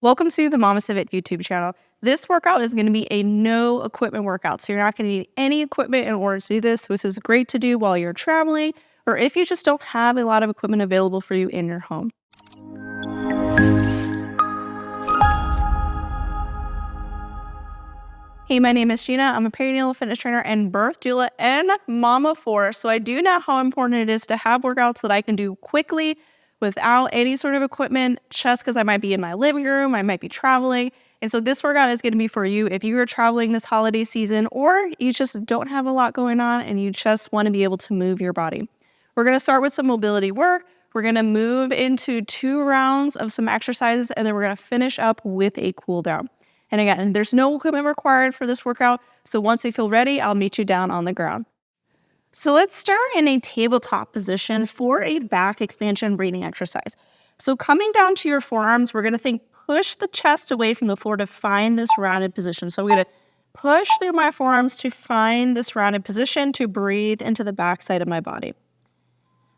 Welcome to the MamasteFit YouTube channel. This workout is going to be a no equipment workout, so you're not going to need any equipment in order to do this. This is great to do while you're traveling or if you just don't have a lot of equipment available for you in your home. Hey, my name is Gina. I'm a perinatal fitness trainer and birth doula and mama for. So I do know how important it is to have workouts that I can do quickly without any sort of equipment, just because I might be in my living room, I might be traveling. And so this workout is going to be for you if you are traveling this holiday season or you just don't have a lot going on and you just want to be able to move your body. We're going to start with some mobility work. We're going to move into 2 rounds of some exercises, and then we're going to finish up with a cool down. And again, there's no equipment required for this workout. So once you feel ready, I'll meet you down on the ground. So let's start in a tabletop position for a back expansion breathing exercise. So coming down to your forearms, we're going to push the chest away from the floor to find this rounded position. So we're going to push through my forearms to find this rounded position to breathe into the back side of my body.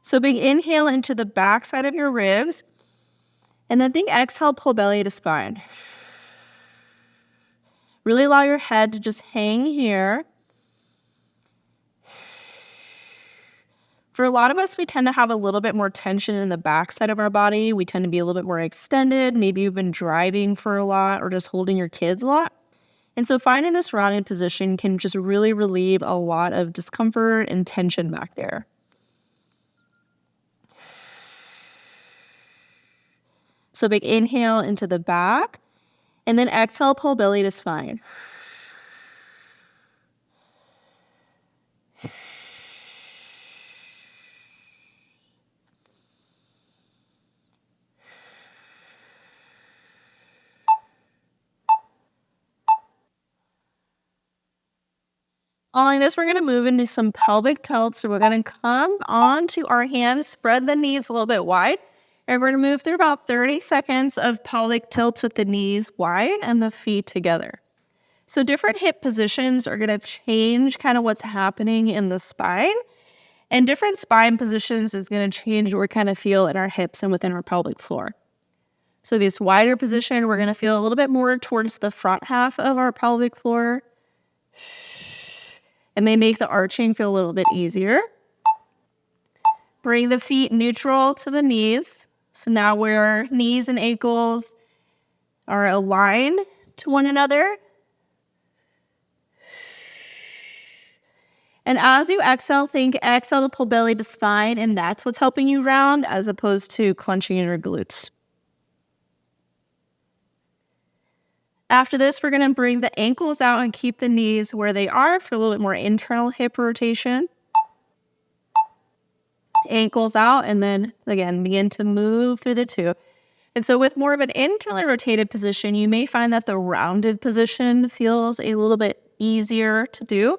So big inhale into the back side of your ribs, and then exhale, pull belly to spine. Really allow your head to just hang here. For a lot of us, we tend to have a little bit more tension in the back side of our body. We tend to be a little bit more extended. Maybe you've been driving for a lot or just holding your kids a lot. And so finding this rounded position can just really relieve a lot of discomfort and tension back there. So big inhale into the back, and then exhale, pull belly to spine. Following this, we're going to move into some pelvic tilt. So we're going to come onto our hands, spread the knees a little bit wide, and we're going to move through about 30 seconds of pelvic tilts with the knees wide and the feet together. So different hip positions are going to change kind of what's happening in the spine, and different spine positions is going to change what we kind of feel in our hips and within our pelvic floor. So this wider position, we're going to feel a little bit more towards the front half of our pelvic floor. And they make the arching feel a little bit easier. Bring the feet neutral to the knees. So now where knees and ankles are aligned to one another. And as you exhale, exhale to pull belly to spine, and that's what's helping you round as opposed to clenching in your glutes. After this, we're going to bring the ankles out and keep the knees where they are for a little bit more internal hip rotation. Ankles out, and then again, begin to move through the 2. And so with more of an internally rotated position, you may find that the rounded position feels a little bit easier to do.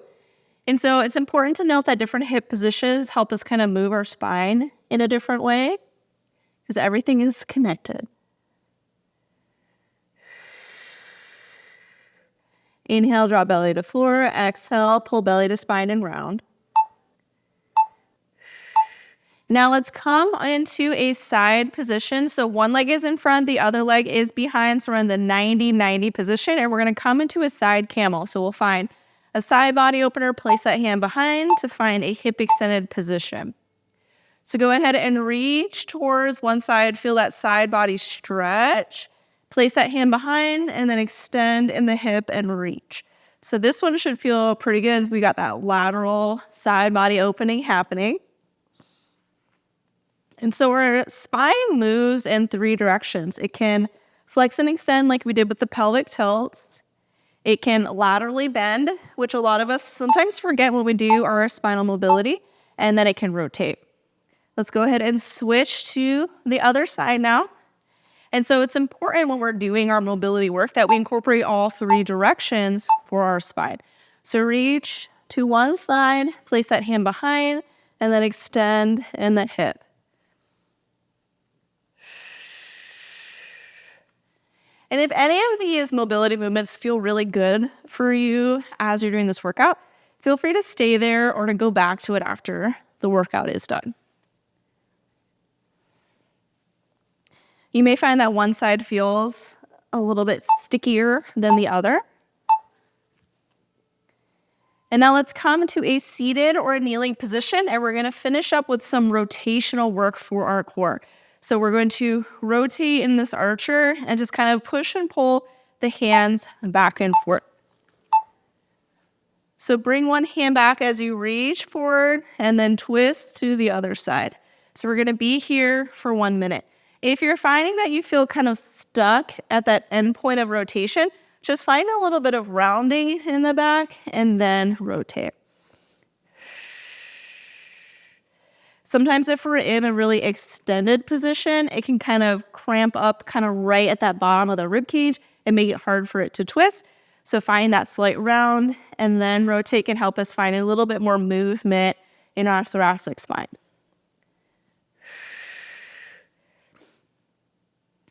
And so it's important to note that different hip positions help us kind of move our spine in a different way because everything is connected. Inhale, drop belly to floor. Exhale, pull belly to spine and round. Now let's come into a side position. So one leg is in front, the other leg is behind. So we're in the 90-90 position, and we're going to come into a side camel. So we'll find a side body opener, place that hand behind to find a hip extended position. So go ahead and reach towards one side, feel that side body stretch. Place that hand behind and then extend in the hip and reach. So this one should feel pretty good. We got that lateral side body opening happening. And so our spine moves in 3 directions. It can flex and extend like we did with the pelvic tilts. It can laterally bend, which a lot of us sometimes forget when we do our spinal mobility, and then it can rotate. Let's go ahead and switch to the other side now. And so it's important when we're doing our mobility work that we incorporate all 3 directions for our spine. So reach to one side, place that hand behind, and then extend in the hip. And if any of these mobility movements feel really good for you as you're doing this workout, feel free to stay there or to go back to it after the workout is done. You may find that one side feels a little bit stickier than the other. And now let's come to a seated or a kneeling position, and we're gonna finish up with some rotational work for our core. So we're going to rotate in this archer and just kind of push and pull the hands back and forth. So bring one hand back as you reach forward and then twist to the other side. So we're gonna be here for 1 minute. If you're finding that you feel kind of stuck at that end point of rotation, just find a little bit of rounding in the back and then rotate. Sometimes if we're in a really extended position, it can kind of cramp up kind of right at that bottom of the rib cage and make it hard for it to twist. So find that slight round and then rotate can help us find a little bit more movement in our thoracic spine.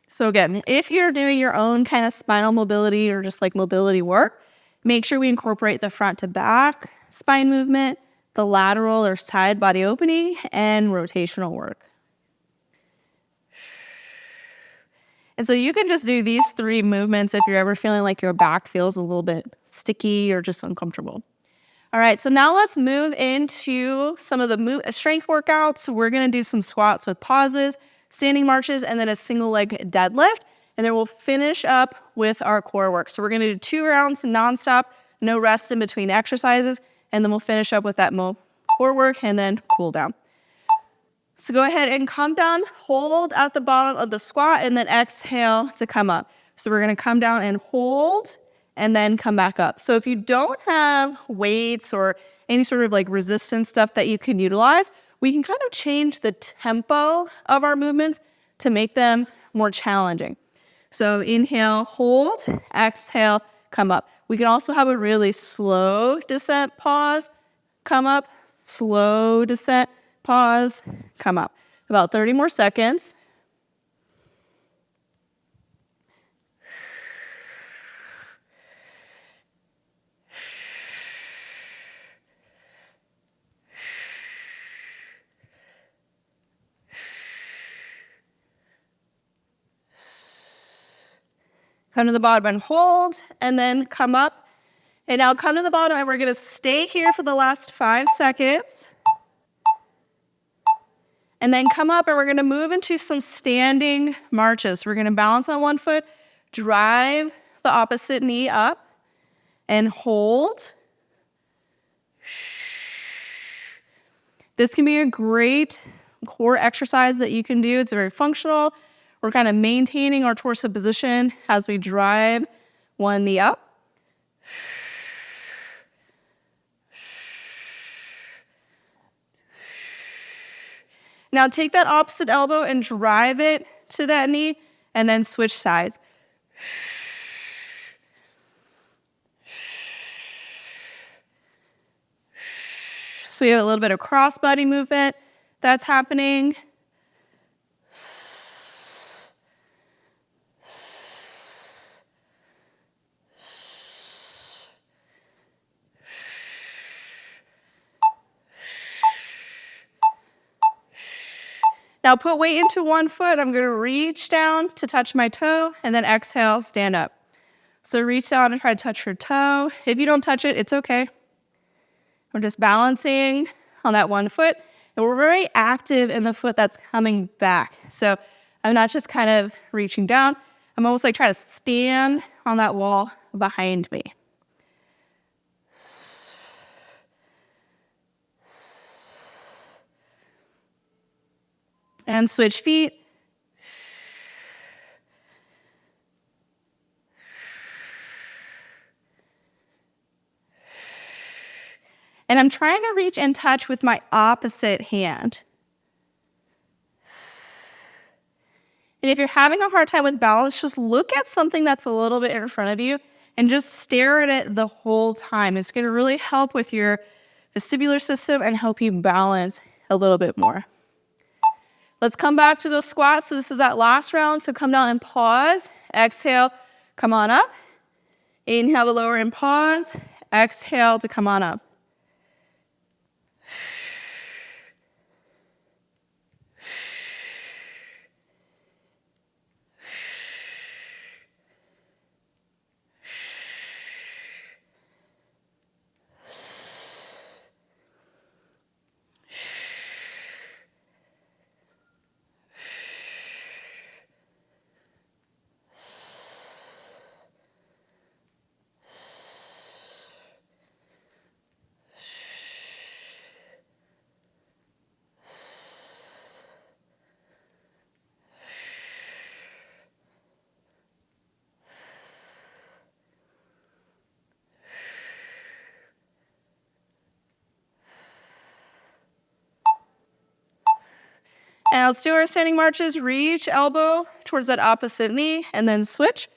So again, if you're doing your own kind of spinal mobility or just like mobility work, make sure we incorporate the front to back spine movement, the lateral or side body opening, and rotational work. And so you can just do these 3 movements if you're ever feeling like your back feels a little bit sticky or just uncomfortable. All right, so now let's move into some of the strength workouts. So we're gonna do some squats with pauses, standing marches, and then a single leg deadlift. And then we'll finish up with our core work. So we're gonna do 2 rounds nonstop, no rest in between exercises. And then we'll finish up with that core work and then cool down. So go ahead and come down, hold at the bottom of the squat, and then exhale to come up. So we're gonna come down and hold, and then come back up. So if you don't have weights or any sort of like resistance stuff that you can utilize, we can kind of change the tempo of our movements to make them more challenging. So inhale, hold, exhale, come up. We can also have a really slow descent, pause, come up, slow descent, pause, come up. About 30 more seconds. Come to the bottom and hold, and then come up. And now come to the bottom, and we're gonna stay here for the last 5 seconds. And then come up, and we're gonna move into some standing marches. We're gonna balance on one foot, drive the opposite knee up, and hold. This can be a great core exercise that you can do. It's very functional. We're kind of maintaining our torso position as we drive one knee up. Now take that opposite elbow and drive it to that knee, and then switch sides. So we have a little bit of cross-body movement that's happening. Now put weight into one foot. I'm gonna reach down to touch my toe, and then exhale, stand up. So reach down and try to touch your toe. If you don't touch it, it's okay. We're just balancing on that one foot, and we're very active in the foot that's coming back. So I'm not just kind of reaching down. I'm almost like trying to stand on that wall behind me. And switch feet. And I'm trying to reach and touch with my opposite hand. And if you're having a hard time with balance, just look at something that's a little bit in front of you and just stare at it the whole time. It's going to really help with your vestibular system and help you balance a little bit more. Let's come back to those squats. So this is that last round. So come down and pause. Exhale, come on up. Inhale to lower and pause. Exhale to come on up. And let's do our standing marches. Reach elbow towards that opposite knee and then switch.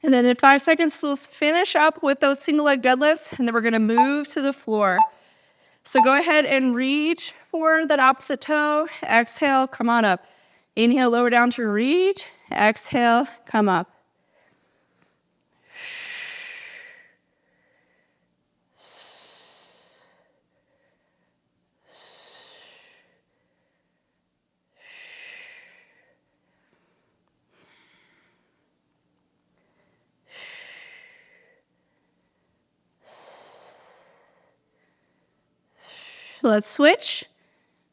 And then in 5 seconds, we'll finish up with those single leg deadlifts, and then we're gonna move to the floor. So go ahead and reach for that opposite toe. Exhale, come on up. Inhale, lower down to reach. Exhale, come up. Let's switch.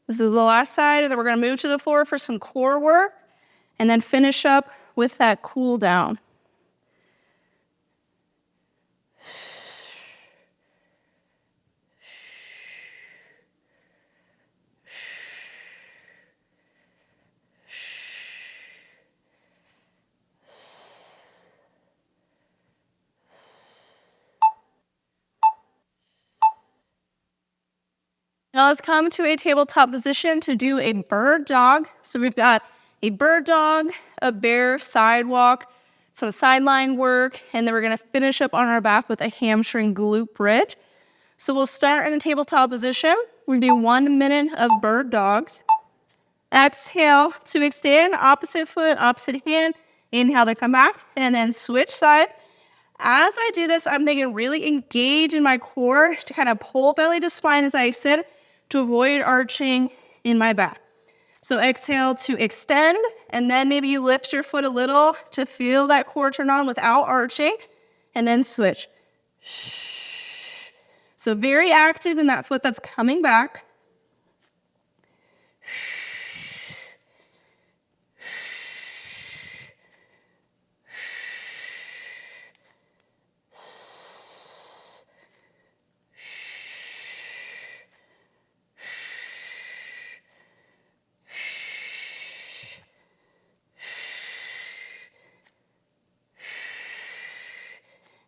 This is the last side, and then we're gonna move to the floor for some core work, and then finish up with that cool down. Now let's come to a tabletop position to do a bird dog. So we've got a bird dog, a bear sidewalk, some sideline work, and then we're gonna finish up on our back with a hamstring glute bridge. So we'll start in a tabletop position. We're gonna do 1 minute of bird dogs. Exhale to extend, opposite foot, opposite hand. Inhale to come back, and then switch sides. As I do this, I'm thinking really engage in my core to kind of pull belly to spine as I extend to avoid arching in my back. So exhale to extend, and then maybe you lift your foot a little to feel that core turn on without arching, and then switch. So very active in that foot that's coming back.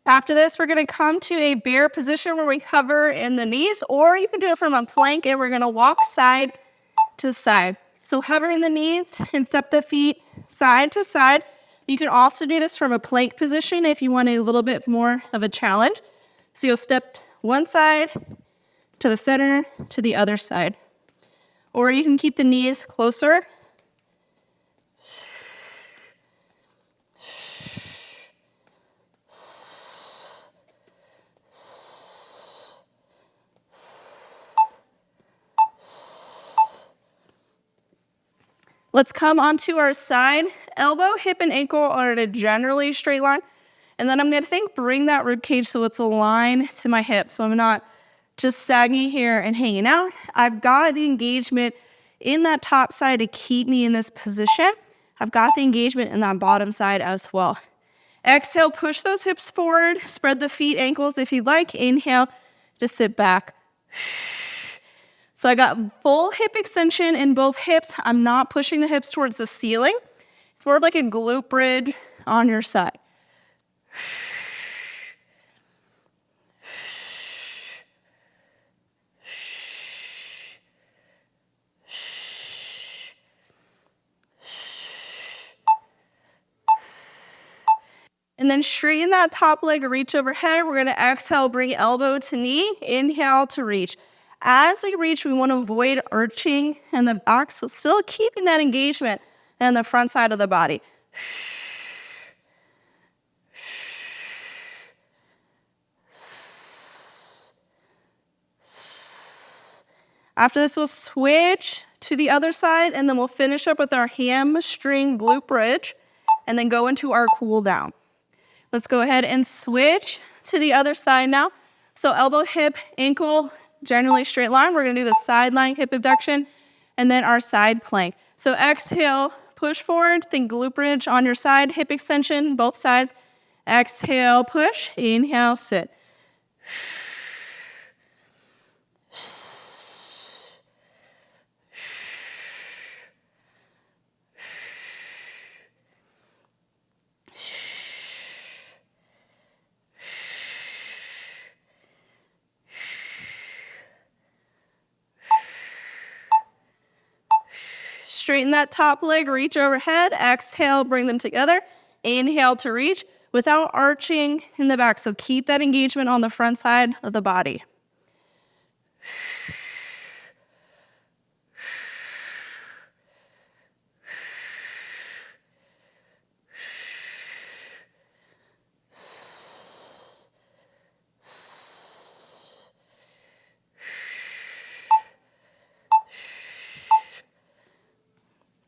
After this, we're gonna come to a bear position where we hover in the knees, or you can do it from a plank, and we're gonna walk side to side. So hover in the knees and step the feet side to side. You can also do this from a plank position if you want a little bit more of a challenge. So you'll step one side to the center to the other side. Or you can keep the knees closer. Let's come onto our side. Elbow, hip, and ankle are in a generally straight line. And then I'm gonna bring that rib cage so it's aligned to my hip. So I'm not just sagging here and hanging out. I've got the engagement in that top side to keep me in this position. I've got the engagement in that bottom side as well. Exhale, push those hips forward. Spread the feet, ankles if you'd like. Inhale, just sit back. So I got full hip extension in both hips. I'm not pushing the hips towards the ceiling. It's more of like a glute bridge on your side. And then straighten that top leg, reach overhead. We're gonna exhale, bring elbow to knee. Inhale to reach. As we reach, we want to avoid arching in the back, so still keeping that engagement in the front side of the body. After this, we'll switch to the other side, and then we'll finish up with our hamstring glute bridge, and then go into our cool down. Let's go ahead and switch to the other side now. So elbow, hip, ankle, generally straight line. We're gonna do the side lying hip abduction, and then our side plank. So exhale, push forward, think glute bridge on your side, hip extension, both sides. Exhale, push, inhale, sit. Straighten that top leg, reach overhead. Exhale, bring them together. Inhale to reach without arching in the back. So keep that engagement on the front side of the body.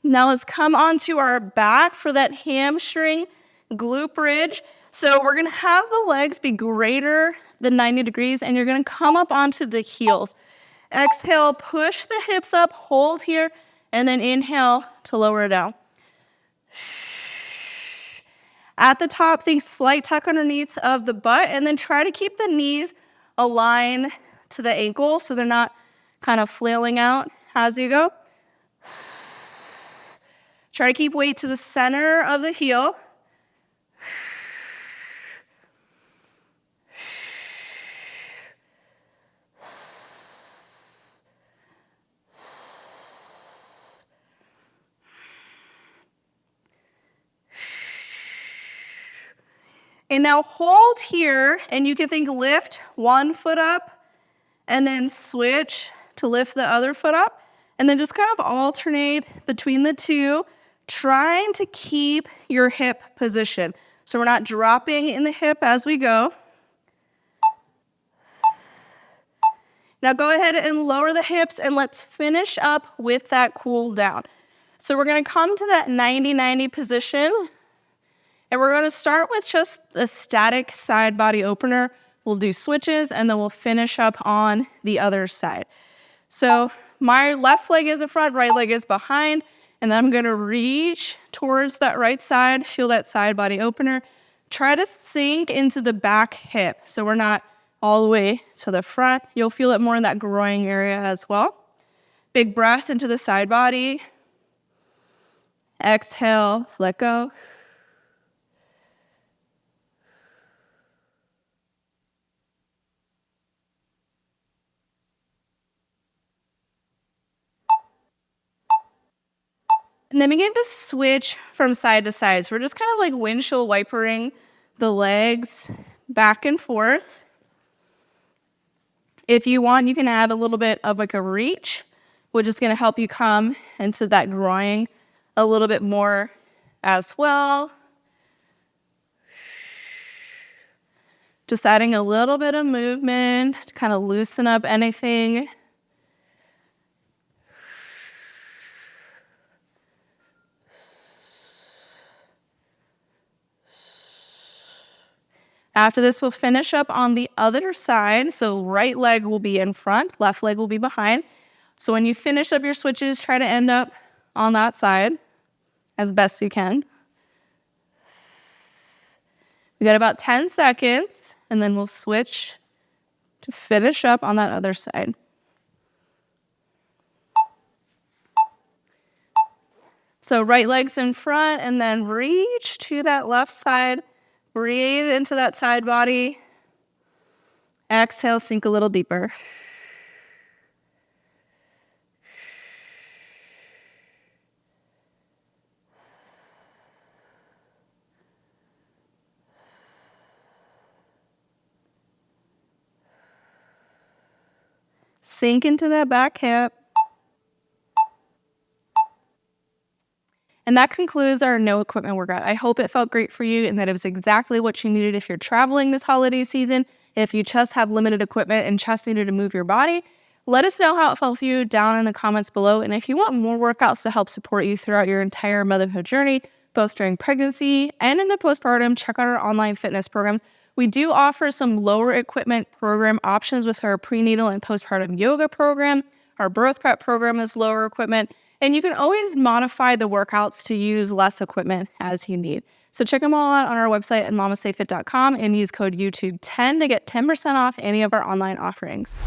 Now let's come onto our back for that hamstring glute bridge. So we're gonna have the legs be greater than 90 degrees, and you're gonna come up onto the heels. Exhale, push the hips up, hold here, and then inhale to lower it down. At the top, think slight tuck underneath of the butt, and then try to keep the knees aligned to the ankle so they're not kind of flailing out as you go. Try to keep weight to the center of the heel. And now hold here, and you can think lift one foot up, and then switch to lift the other foot up, and then just kind of alternate between the two, trying to keep your hip position. So we're not dropping in the hip as we go. Now go ahead and lower the hips, and let's finish up with that cool down. So we're gonna come to that 90-90 position, and we're gonna start with just a static side body opener. We'll do switches, and then we'll finish up on the other side. So my left leg is in front, right leg is behind, and then I'm gonna reach towards that right side, feel that side body opener. Try to sink into the back hip, so we're not all the way to the front. You'll feel it more in that groin area as well. Big breath into the side body. Exhale, let go. And then begin to switch from side to side. So we're just kind of like windshield wipering the legs back and forth. If you want, you can add a little bit of like a reach, which is going to help you come into that groin a little bit more as well. Just adding a little bit of movement to kind of loosen up anything. After this, we'll finish up on the other side. So right leg will be in front, left leg will be behind. So when you finish up your switches, try to end up on that side as best you can. We got about 10 seconds, and then we'll switch to finish up on that other side. So right leg's in front, and then reach to that left side. Breathe into that side body. Exhale, sink a little deeper. Sink into that back hip. And that concludes our no equipment workout. I hope it felt great for you and that it was exactly what you needed if you're traveling this holiday season. If you just have limited equipment and just needed to move your body, Let us know how it felt for you down in the comments below. And if you want more workouts to help support you throughout your entire motherhood journey, both during pregnancy and in the postpartum, check out our online fitness programs. We do offer some lower equipment program options with our prenatal and postpartum yoga program. Our birth prep program is lower equipment, and you can always modify the workouts to use less equipment as you need. So check them all out on our website at MamasteFit.com and use code YouTube10 to get 10% off any of our online offerings.